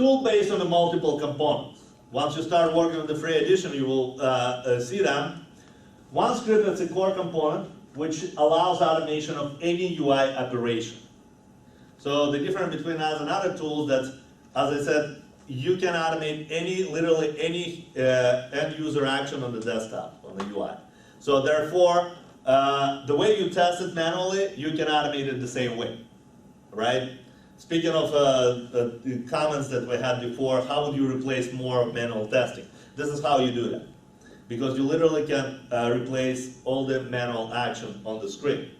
tool based on the multiple components. Once you start working on the free edition, you will see them. 1Script is a core component which allows automation of any UI operation. So the difference between us and other tools that, as I said, you can automate literally any end user action on the desktop, on the UI. So therefore, the way you test it manually, you can automate it the same way, right? Speaking of the comments that we had before, how would you replace more of manual testing? This is how you do that. Because you literally can replace all the manual action on the screen.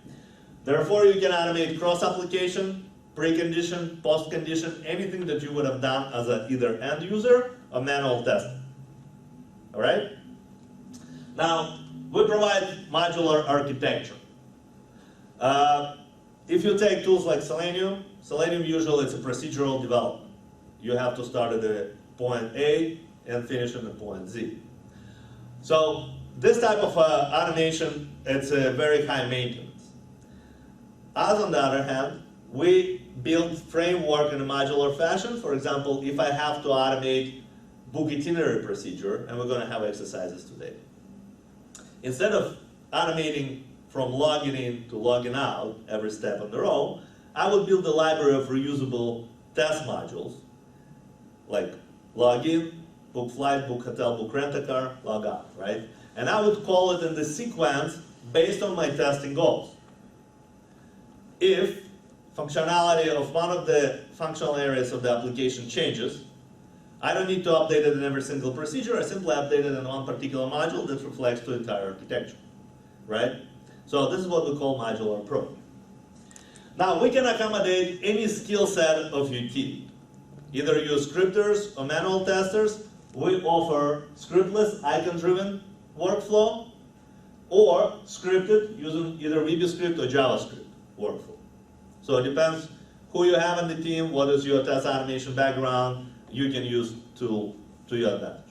Therefore, you can automate cross-application, precondition, post-condition, anything that you would have done as either end user or manual testing. All right? Now, we provide modular architecture. If you take tools like Selenium usually it's a procedural development. You have to start at the point A and finish at the point Z. So this type of automation, it's a very high maintenance. Us, on the other hand, we build framework in a modular fashion. For example, if I have to automate book itinerary procedure, and we're going to have exercises today. Instead of automating from logging in to logging out every step on their own, I would build a library of reusable test modules, like log in, book flight, book hotel, book rent-a-car, log out, right? And I would call it in the sequence based on my testing goals. If functionality of one of the functional areas of the application changes, I don't need to update it in every single procedure. I simply update it in one particular module that reflects the entire architecture, right? So this is what we call modular approach. Now, we can accommodate any skill set of your team. Either use scripters or manual testers. We offer scriptless, icon-driven workflow, or scripted using either VBScript or JavaScript workflow. So it depends who you have on the team, what is your test automation background, you can use tool to your advantage.